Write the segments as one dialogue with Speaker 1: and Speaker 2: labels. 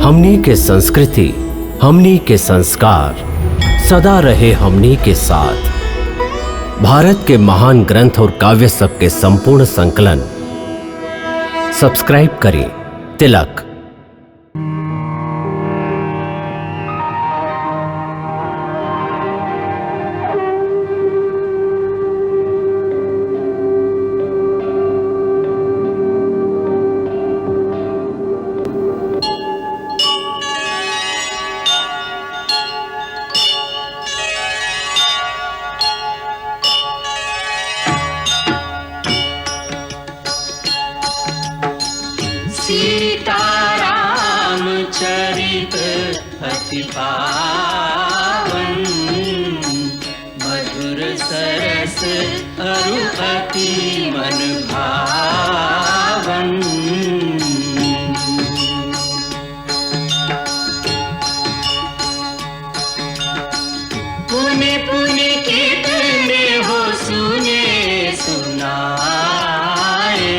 Speaker 1: हमनी के संस्कृति, हमनी के संस्कार सदा रहे हमनी के साथ। भारत के महान ग्रंथ और काव्य सब के संपूर्ण संकलन सब्सक्राइब करें तिलक।
Speaker 2: सीताराम चरित अति पावन, मधुर सरस अरु अति मन भावन। पुण्य पुण्य कितने हो सुने सुनाए,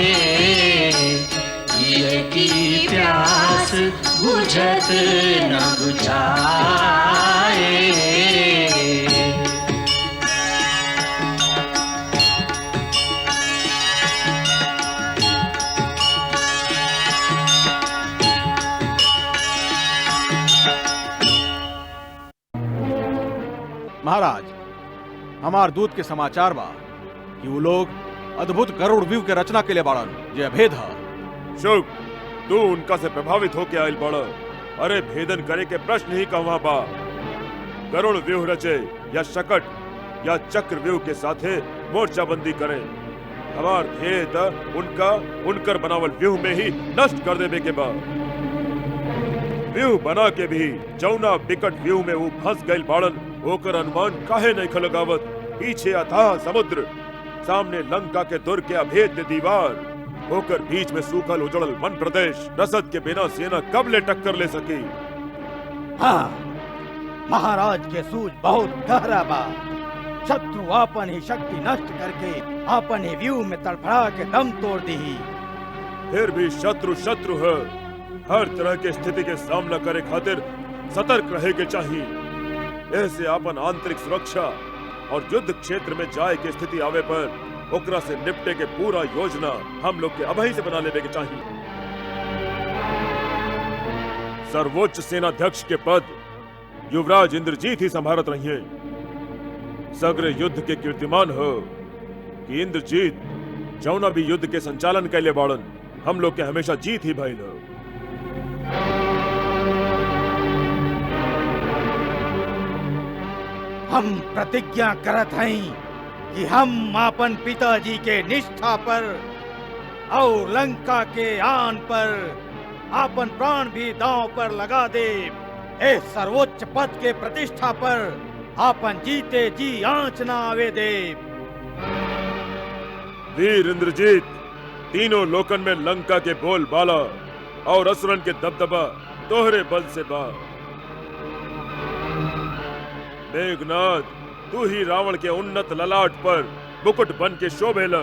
Speaker 2: की प्यास बुझत न बुझाए।
Speaker 3: महाराज, हमार दूत के समाचार बा कि वो लोग अद्भुत गरुड़ व्यूह के रचना के लिए बाड़न जे अभेद है।
Speaker 4: शुभ, तू उनका से प्रभावित होके आयल बड़। अरे भेदन करे के प्रश्न ही कहवा बा। गरुड़ व्यूह रचे या शकट या चक्र व्यूह के साथे मोर्चाबंदी करे। हमार ध्येय त उनकर बनावल व्यूह में ही नष्ट कर देवे के बा। व्यूह बना के भी जौना विकट व्यूह में वो फंस गइल बाड़न, ओकर अनुमान काहे नहीं खलगावत। पीछे अथाह समुद्र, सामने लंका के दुर्ग के अभेद्य दीवार, होकर बीच में सूखल उजड़ल वन प्रदेश। रसद के बिना सेना कब ले टक्कर ले सकी।
Speaker 5: हाँ, महाराज के सूझ बहुत गहरा बा। शत्रु आपन ही शक्ति नष्ट करके आपन ही व्यूह में तड़फड़ा के दम तोड़ दी।
Speaker 4: फिर भी शत्रु शत्रु है। हर तरह के स्थिति के सामना करे खातिर सतर्क रहे के चाहिए। ऐसे आपन आंतरिक सुरक्षा और युद्ध क्षेत्र में जाए के स्थिति आवे पर ओकरा से निपटे के पूरा योजना हम लोग के अभी से बना लेने के चाहिए। सर्वोच्च सेनाध्यक्ष के पद युवराज इंद्रजीत ही संभारत रहिए। सग्र युद्ध के कीर्तिमान हो कि इंद्रजीत जौना भी युद्ध के संचालन कैले बाड़न, हम लोग के हमेशा जीत ही भइल हो।
Speaker 5: हम प्रतिज्ञा करत हैं कि हम अपन पिताजी के निष्ठा पर और लंका के आन पर अपन प्राण भी दांव पर लगा दे। इस सर्वोच्च पद के प्रतिष्ठा पर अपन जीते जी आंच न आवे दे।
Speaker 4: वीर इंद्रजीत, तीनों लोकन में लंका के बोल बाला और असुरन के दबदबा तोहरे बल से बा। मेघनाद, तू ही रावण के उन्नत ललाट पर मुकुट बन के शोभेला।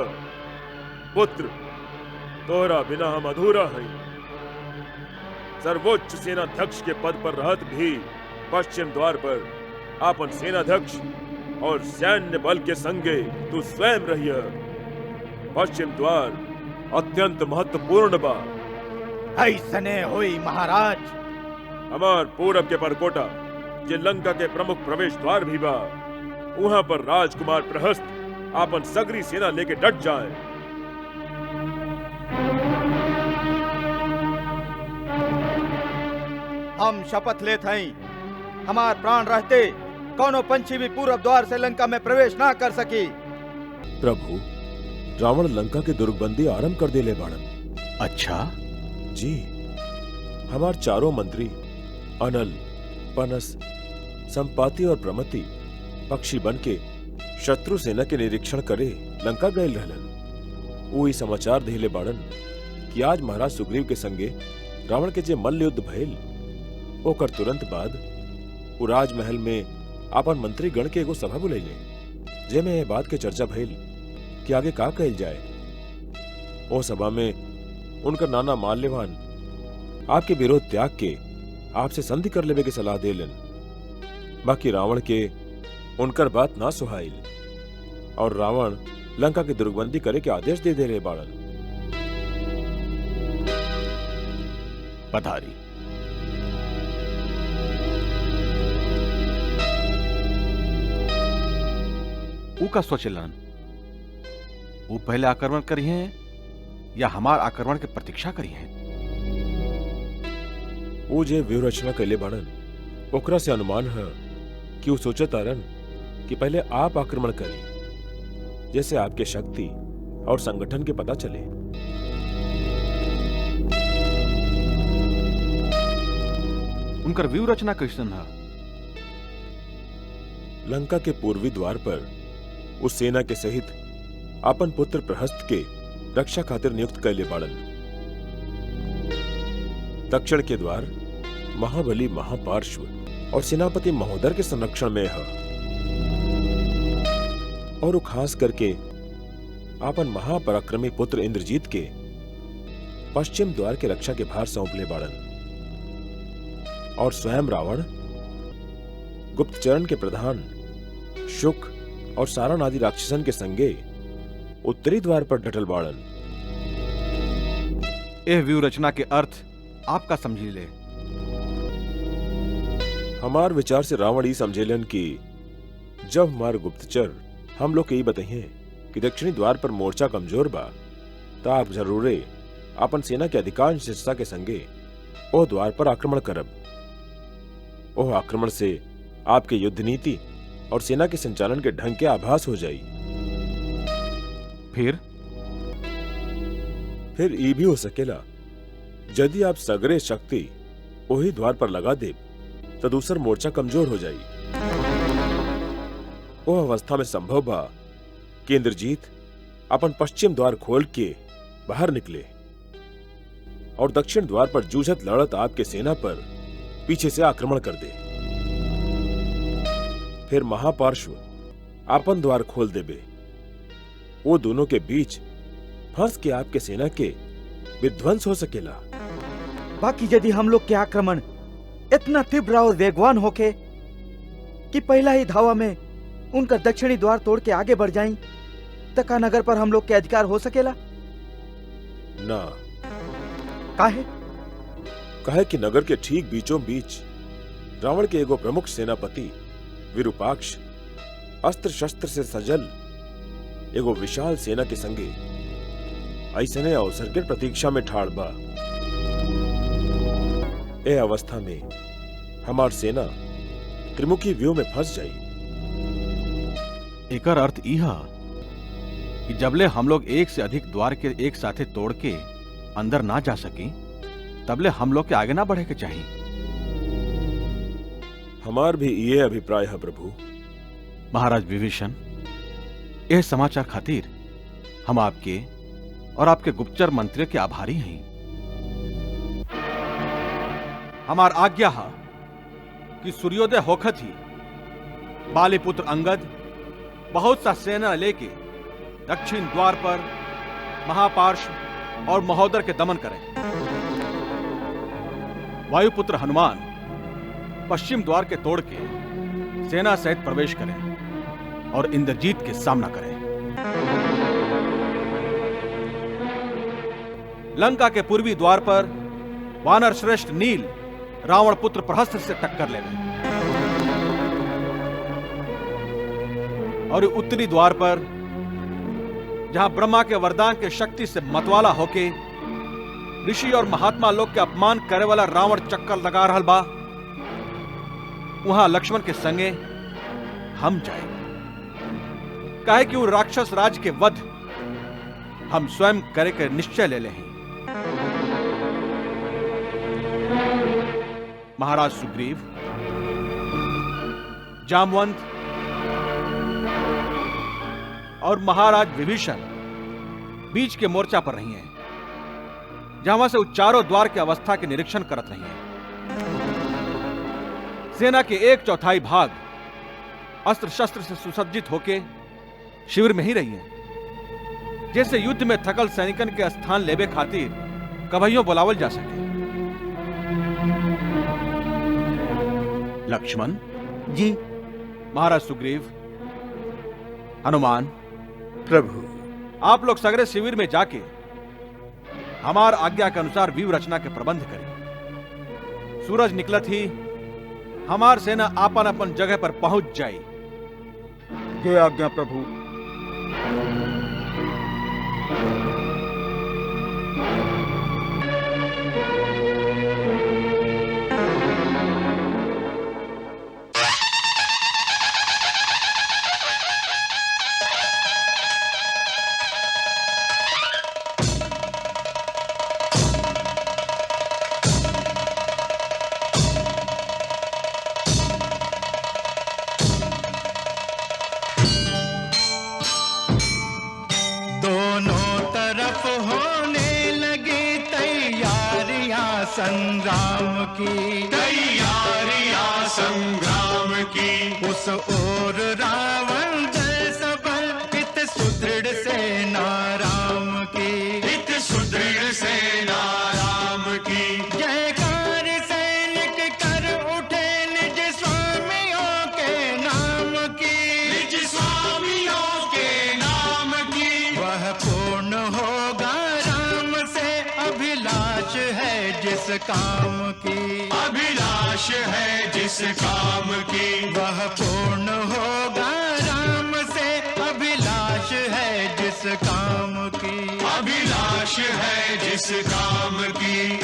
Speaker 4: पुत्र, तोहरा बिना हम अधूरा है। सर्वोच्च सेनाध्यक्ष के पद पर रहत भी पश्चिम द्वार पर आपन सेनाध्यक्ष और सैन्य बल के संगे तू स्वयं रहिया। पश्चिम द्वार अत्यंत महत्वपूर्ण बा।
Speaker 5: ऐसने हुई महाराज।
Speaker 4: हमार पूरब के परकोटा जे लंका के प्रमुख प्रवेश द्वार भी बा, वहां पर राजकुमार प्रहस्त आपन सगरी सेना लेके डट जाए।
Speaker 5: हम शपथ लेत हैं, हमार प्राण रहते कोनो पंछी भी पूरब द्वार से लंका में प्रवेश ना कर सकी।
Speaker 4: प्रभु, रावण लंका के दुर्गबंदी आरंभ कर देले बाड़न।
Speaker 5: अच्छा
Speaker 4: जी, हमार चारों मंत्री अनल, पनस, संपाति और प्रमति पक्षी बन के शत्रु सेना के निरीक्षण करे लंका गए रहलन। वो ई समाचार देले बाड़न कि आज महाराज सुग्रीव के संगे रावण के जे मल्ल युद्ध भइल, ओकर तुरंत बाद वो राजमहल में आपन मंत्री गण के एगो सभा बुलैले, जेमे ये बात के चर्चा भइल कि आगे का कइल जाए। ओ सभा में उनका नाना माल्यवान आपके विरोध त्याग के आपसे संधि कर लेवे की सलाह देलन। बाकी रावण के उनकर बात ना सुहाइल और रावण लंका की दुर्गबंदी करे के आदेश दे रहे बाड़न।
Speaker 3: पधारी। ऊ का सोचलन? वो पहले आक्रमण करी हैं या हमार आक्रमण के प्रतीक्षा करी हैं?
Speaker 4: वो जे व्यूह रचना कैले बाड़न ओकरा से अनुमान है कि वो सोचे तारन कि पहले आप आक्रमण करें, जैसे आपके शक्ति और संगठन के पता चले।
Speaker 3: उनकर व्यूह रचना कैसन है?
Speaker 4: लंका के पूर्वी द्वार पर उस सेना के सहित अपन पुत्र प्रहस्त के रक्षा खातिर नियुक्त कैले बाड़न। दक्षिण के द्वार महाबली महापार्श्व और सेनापति महोदर के संरक्षण में है और वो खास करके अपन महापराक्रमी पुत्र इंद्रजीत के पश्चिम द्वार के रक्षा के भार सौंप ले बाड़न। और स्वयं रावण गुप्तचरण के प्रधान शुक और सारण आदि राक्षसन के संगे उत्तरी द्वार पर डटल बाड़न।
Speaker 3: यह व्यूह रचना के अर्थ आपका समझी ले।
Speaker 4: हमार विचार से रावण ही समझेलन कि जब हमार गुप्तचर हम लोग के ही बताइए कि दक्षिणी द्वार पर मोर्चा कमजोर बा, तो आप जरूरे अपन सेना के अधिकांश हिस्सा के संगे ओ द्वार पर आक्रमण करब। ओह आक्रमण से आपके युद्ध नीति और सेना के संचालन के ढंग के आभास हो जाई। फिर ये भी हो सकेला यदि आप सगरे शक्ति वही द्वार पर लगा दे तो दूसर मोर्चा कमजोर हो जाई। वो अवस्था में संभव बा कि इंद्रजीत अपन पश्चिम द्वार खोल के बाहर निकले और दक्षिण द्वार पर जूझत लड़त आपके सेना पर पीछे से आक्रमण कर दे। फिर महापार्श्व आपन द्वार खोल देबे। वो दोनों के बीच फंस के आपके सेना के विध्वंस हो सकेला।
Speaker 5: बाकी यदि हम लोग के आक्रमण इतना तीव्र और वेगवान होके कि पहला ही धावा में उनका दक्षिणी द्वार तोड़ के आगे बढ़ जाएं, तो का नगर पर हम लोग के अधिकार हो सकेला?
Speaker 4: ना। काहे कि नगर के ठीक बीचों बीच रावण के एगो प्रमुख सेनापति विरूपाक्ष अस्त्र शस्त्र से सजल एगो विशाल सेना के संगे ऐसने अवसर के प्रतीक्षा में ठाड़ बा। ए अवस्था में हमार सेना त्रिमुखी व्यूह में फंस जाई।
Speaker 3: एकर अर्थ इहा कि जबले हम लोग एक से अधिक द्वार के एक साथे तोड़ के अंदर ना जा सके तबले हम लोग के आगे ना बढ़े के चाहिए।
Speaker 4: हमार भी ये अभिप्राय है प्रभु।
Speaker 3: महाराज विभीषण, यह समाचार खातिर हम आपके और आपके गुप्तचर मंत्री के आभारी हैं। हमार आज्ञा है कि सूर्योदय होखत ही बाली पुत्र अंगद बहुत सा सेना लेके दक्षिण द्वार पर महापार्श्व और महोदर के दमन करें। वायुपुत्र हनुमान पश्चिम द्वार के तोड़ के सेना सहित प्रवेश करें और इंद्रजीत के सामना करें। लंका के पूर्वी द्वार पर वानर श्रेष्ठ नील रावण पुत्र प्रहस्त से टक्कर लेवे और उत्तरी द्वार पर जहां ब्रह्मा के वरदान के शक्ति से मतवाला होके ऋषि और महात्मा लोग के अपमान करे वाला रावण चक्कर लगा रहल बा, वहां लक्ष्मण के संगे हम जाए। काहे कि वो राक्षस राज के वध हम स्वयं करे के निश्चय ले ले हैं। महाराज सुग्रीव, जामवंत और महाराज विभीषण बीच के मोर्चा पर रही हैं, जहां से वो चारों द्वार के अवस्था के निरीक्षण करत रही हैं। सेना के 1/4 भाग अस्त्र शस्त्र से सुसज्जित होके शिविर में ही रही हैं, जैसे युद्ध में थकल सैनिकन के स्थान लेबे खातिर कभइयों बुलावल जा सके। लक्ष्मण,
Speaker 5: जी
Speaker 3: महाराज सुग्रीव, हनुमान,
Speaker 5: प्रभु।
Speaker 3: आप लोग सगरे शिविर में जाके हमार आज्ञा के अनुसार व्यूह रचना के प्रबंध करें। सूरज निकलत ही हमार सेना आपन अपन जगह पर पहुंच जाई।
Speaker 5: जय आज्ञा प्रभु।
Speaker 6: संग्राम की
Speaker 2: तैयारियां संग्राम की।
Speaker 6: उस ओर रावण जय सबल इत सुदृढ़ सेना राम की।
Speaker 2: इत सुदृढ़ सेना राम की।
Speaker 6: जयकार सैनिक कर उठे निज स्वामियों के नाम की।
Speaker 2: निज स्वामियों के नाम की।
Speaker 6: वह पूर्ण होगा राम से अभिलाष है जिस काम की।
Speaker 2: अभिलाष है जिस काम की।
Speaker 6: वह पूर्ण होगा राम से अभिलाष है जिस काम की।
Speaker 2: अभिलाष है जिस काम की।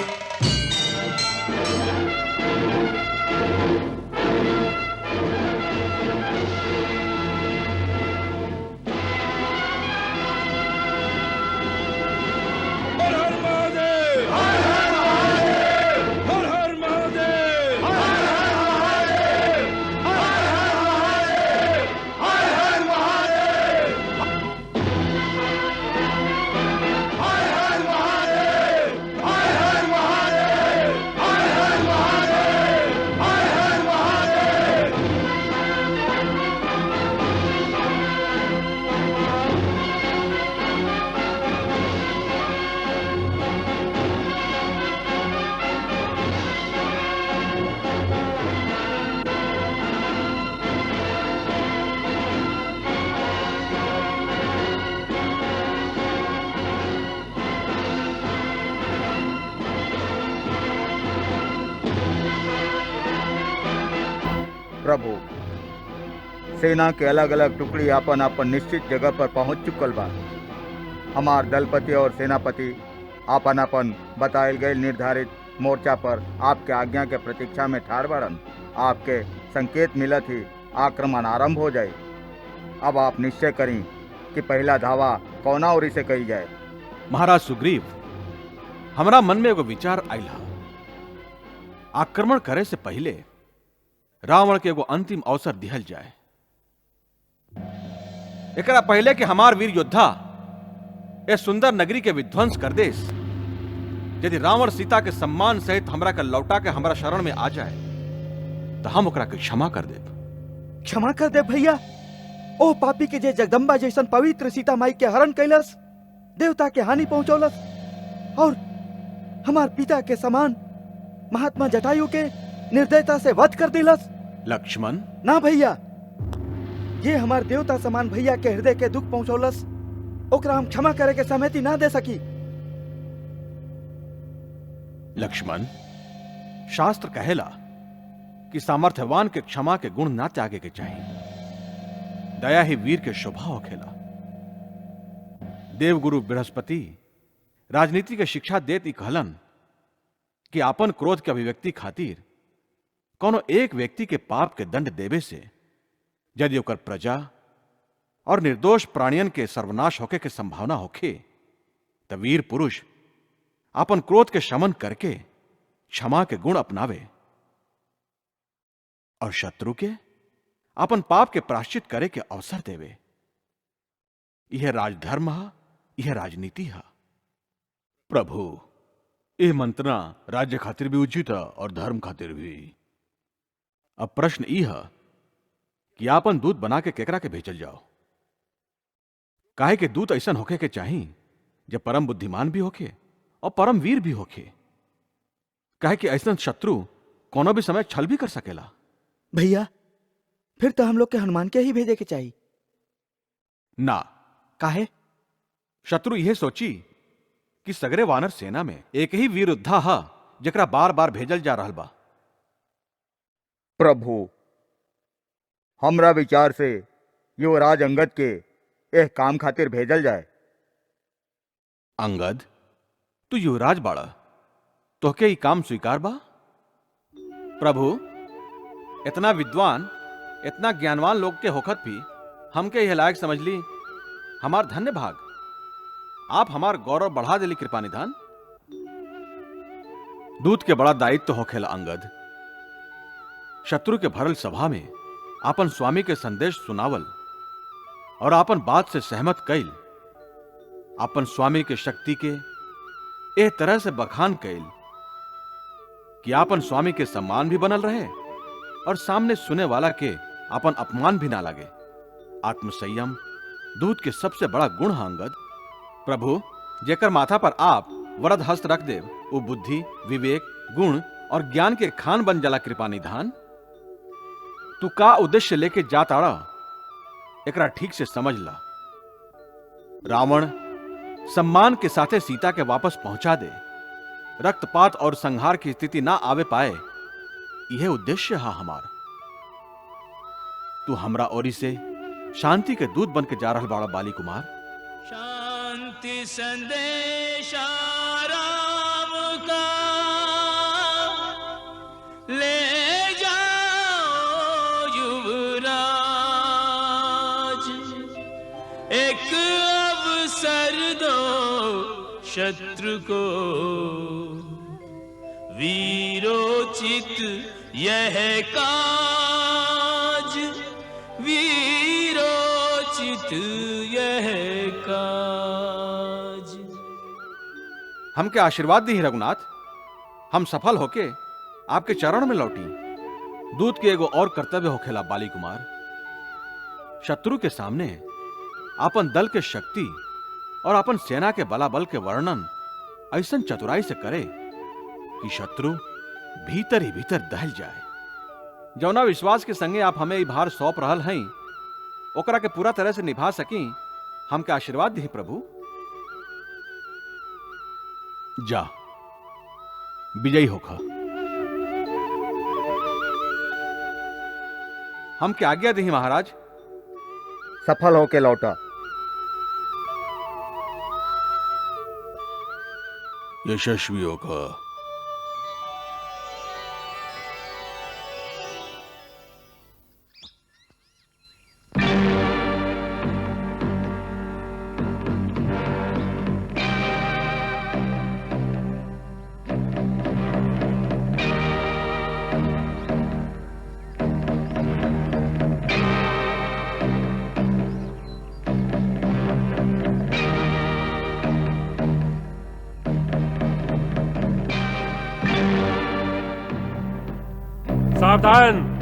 Speaker 5: प्रभु, सेना के अलग अलग टुकड़ी अपन अपन निश्चित जगह पर पहुंच चुकल बा। हमार दलपति और सेनापति अपन अपन बतायल गए निर्धारित मोर्चा पर आपके आज्ञा के प्रतीक्षा में ठाड़ बाड़न। आपके संकेत मिलत ही आक्रमण आरंभ हो जाए। अब आप निश्चय करें कि पहला धावा कौना ओरी से कही जाए।
Speaker 3: महाराज सुग्रीव, हमरा मन में एगो विचार आइल हा। आक्रमण करे से पहले रावण के एगो अंतिम अवसर दिहल जाए। एकरा पहले कि हमार वीर योद्धा ए सुंदर नगरी के विध्वंस कर देस, यदि रावण सीता के सम्मान सहित हमरा के लौटा के हमरा शरण में आ जाए तो हम ओकरा के क्षमा कर देब।
Speaker 7: क्षमा कर दे भैया। ओ पापी के जे जगदम्बा जैसन पवित्र सीता माई के हरण कैलस, देवता के हानि पहुंचौलस और हमार पिता के समान महात्मा जटायु के निर्दयता से वध कर दिलस।
Speaker 3: लक्ष्मण,
Speaker 7: ना भैया, ये हमार देवता समान भैया के हृदय के दुख पहुंचौलस, ओकरा हम क्षमा करे के सहमति ना दे सकी।
Speaker 3: लक्ष्मण, शास्त्र कहेला कि सामर्थ्यवान के क्षमा के गुण ना त्यागे के चाहिए। दया ही वीर के स्वभाव होखेला। देवगुरु बृहस्पति राजनीति के शिक्षा देत ई कहलन कि आपन क्रोध के अभिव्यक्ति खातिर कोनो एक व्यक्ति के पाप के दंड देवे से यदि ओकर प्रजा और निर्दोष प्राणियन के सर्वनाश होके के संभावना होखे तो वीर पुरुष अपन क्रोध के शमन करके क्षमा के गुण अपनावे और शत्रु के अपन पाप के प्राश्चित करे के अवसर देवे। यह राजधर्म है, यह राजनीति है। प्रभु, यह मंत्रणा राज्य खातिर भी उचित है और धर्म खातिर भी। अब प्रश्न यह है कि आपन दूत बना के केकरा के भेजल जाओ। काहे के दूत ऐसा होके के चाहिए जब परम बुद्धिमान भी होके और परम वीर भी होके। काहे कि ऐसा शत्रु कोनो भी समय छल भी कर सकेला।
Speaker 7: भैया फिर तो हम लोग के हनुमान के ही भेजे के चाहिए।
Speaker 3: ना,
Speaker 7: काहे?
Speaker 3: शत्रु यह सोची कि सगरे वानर सेना में एक ही वीर योद्धा हा जकरा बार बार भेजल जा रहल बा।
Speaker 5: प्रभु, हमरा विचार से युवराज अंगद के एह काम खातिर भेजल जाए।
Speaker 3: अंगद, तू युवराज बाड़ा, तोहके ई काम स्वीकार बा? प्रभु, इतना विद्वान, इतना ज्ञानवान लोग के होखत भी हमके यह लायक समझ ली, हमार धन्य भाग। आप हमार गौरव बढ़ा देली कृपा निधान। दूत के बड़ा दायित्व होखेला अंगद। शत्रु के भरल सभा में आपन स्वामी के संदेश सुनावल और आपन बात से सहमत कैल, आपन स्वामी के शक्ति के एह तरह से बखान कैल कि आपन स्वामी के सम्मान भी बनल रहे और सामने सुने वाला के आपन अपमान भी ना लगे। आत्मसंयम दूत के सबसे बड़ा गुण है अंगद। प्रभु, जेकर माथा पर आप वरद हस्त रख देव, वो बुद्धि, विवेक, गुण और ज्ञान के खान बन जाला कृपा निधान। तू का उद्देश्य लेके जात आड़ा, एकरा ठीक से समझ ला। रावण सम्मान के साथे सीता के वापस पहुंचा दे, रक्तपात और संहार की स्थिति ना आवे पाए, यह उद्देश्य है हमार। तू हमरा ओरी से शांति के दूत बन के जा रहल बाड़ा बाली कुमार।
Speaker 2: शांति संदेशा राम का ले जाओ युवराज, एक अवसर दो शत्रु को, वीरोचित यह काज, वीरोचित यह काज।
Speaker 3: हमके आशीर्वाद दी रघुनाथ, हम सफल होके आपके चरण में लौटी। दूत के एगो और कर्तव्य होखेला बाली कुमार। शत्रु के सामने आपन दल के शक्ति और अपन सेना के बलाबल के वर्णन ऐसन चतुराई से करे कि शत्रु भीतर ही भीतर दहल जाए। जौना विश्वास के संगे आप हमें ई भार सौंप रहल हैं, ओकरा के पूरा तरह से निभा सकी, हमके आशीर्वाद दी प्रभु। जा, विजयी होखा। हमके आज्ञा दी महाराज।
Speaker 5: सफल होके लौटा।
Speaker 3: यशस्वी होखा।
Speaker 8: सावधान,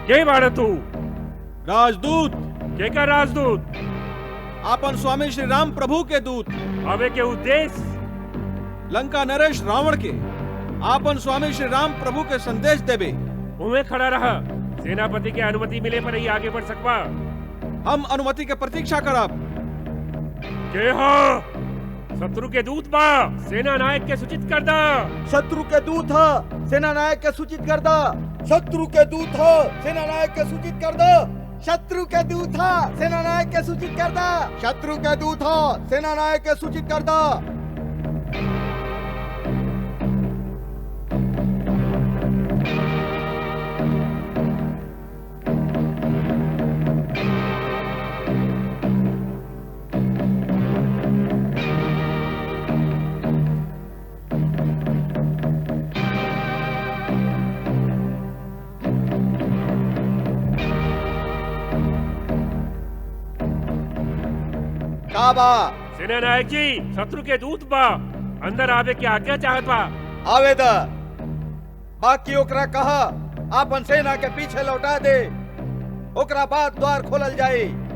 Speaker 8: के बाड़ तू?
Speaker 3: राजदूत।
Speaker 8: के का राजदूत?
Speaker 3: आपन स्वामी श्री राम प्रभु के दूत।
Speaker 8: आवे के उद्देश्य?
Speaker 3: लंका नरेश रावण के आपन स्वामी श्री राम प्रभु के संदेश देवे।
Speaker 8: उमे खड़ा रहा, सेनापति के अनुमति मिले पर ही आगे बढ़ सकवा।
Speaker 3: हम अनुमति के प्रतीक्षा करब।
Speaker 8: के हो? शत्रु के दूत बा, सेना नायक के सूचित कर दा।
Speaker 7: शत्रु के दूत हा, सेना नायक के सूचित कर दा। शत्रु के दूत हा, सेना नायक के सूचित कर दा। शत्रु के दूत हा, सेना नायक के सूचित कर दा। शत्रु के दूत हा, सेना नायक के सूचित कर दा। का बा?
Speaker 8: सेना नायक जी, शत्रु के दूत बा, अंदर आवे की आज्ञा चाहत बा।
Speaker 7: आवे दा। बाकी ओकरा कहा आपन सेना के पीछे लौटा दे, ओकरा बाद द्वार खोलल जाए।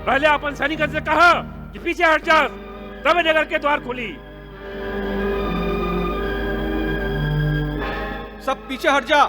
Speaker 8: पहले अपन सैनिकन से कहा कि पीछे हट जा, तब नगर के द्वार खोली।
Speaker 3: सब पीछे हट जा।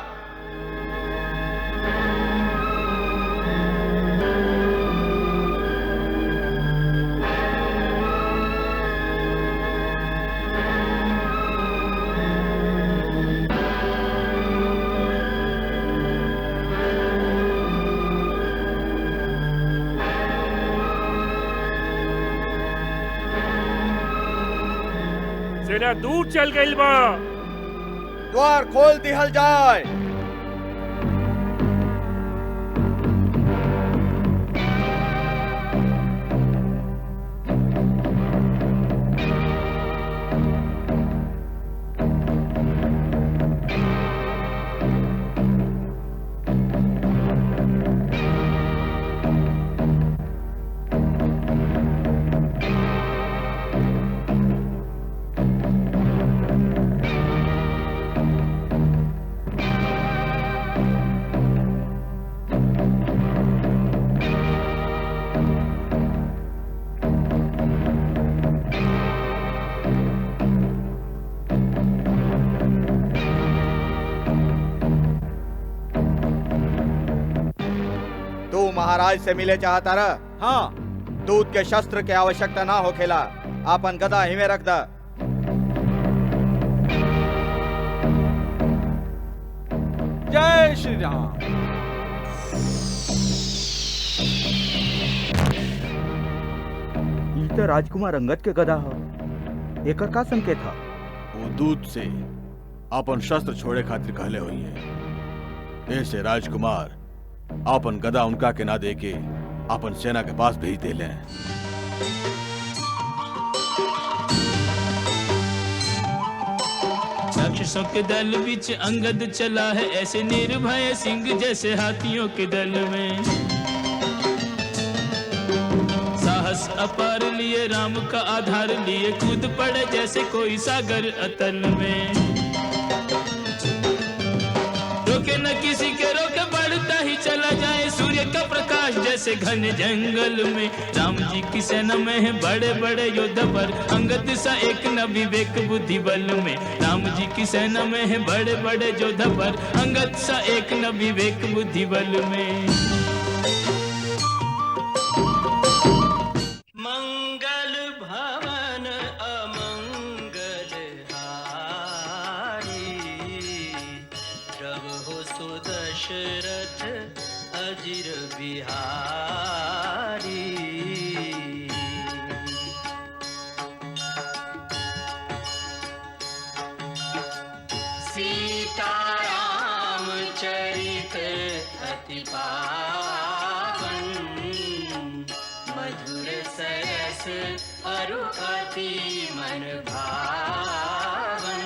Speaker 8: सेना दूर चल गई बा।
Speaker 5: द्वार खोल दिहल जाए। महाराज से मिले चाहता रहा?
Speaker 3: हाँ।
Speaker 5: दूध के शस्त्र के आवश्यकता ना हो खेला, आपन गदा ही में रख दा।
Speaker 3: जय श्री राम।
Speaker 7: ई तो राजकुमार अंगद के गदा हो, एकर का संकेत था?
Speaker 3: वो दूध से अपन शस्त्र छोड़े खातिर कहले हुई है। ऐसे राजकुमार आपन गदा उनका के ना देके आपन सेना के पास भेज दे लें।
Speaker 2: राक्षसों के दल बीच अंगद चला है, ऐसे निर्भय सिंह जैसे हाथियों के दल में। साहस अपार लिए राम का आधार लिए, कूद पड़े जैसे कोई सागर अतल में। रोके न किसी के रोके, बढ़ता ही चला जाए सूर्य का प्रकाश जैसे घने जंगल में। राम जी की सेना में है बड़े बड़े योद्धा पर, अंगद सा एक न विवेक बुद्धि बल में। राम जी की सेना में है बड़े बड़े योद्धा पर, अंगद सा एक न विवेक बुद्धि बल में। मंगल भवन अमंगल हारी, प्रभु सुदशरथ अजिर बिहारी। सीताराम चरित अति पावन, मधुर सरस अरु अति मन भावन।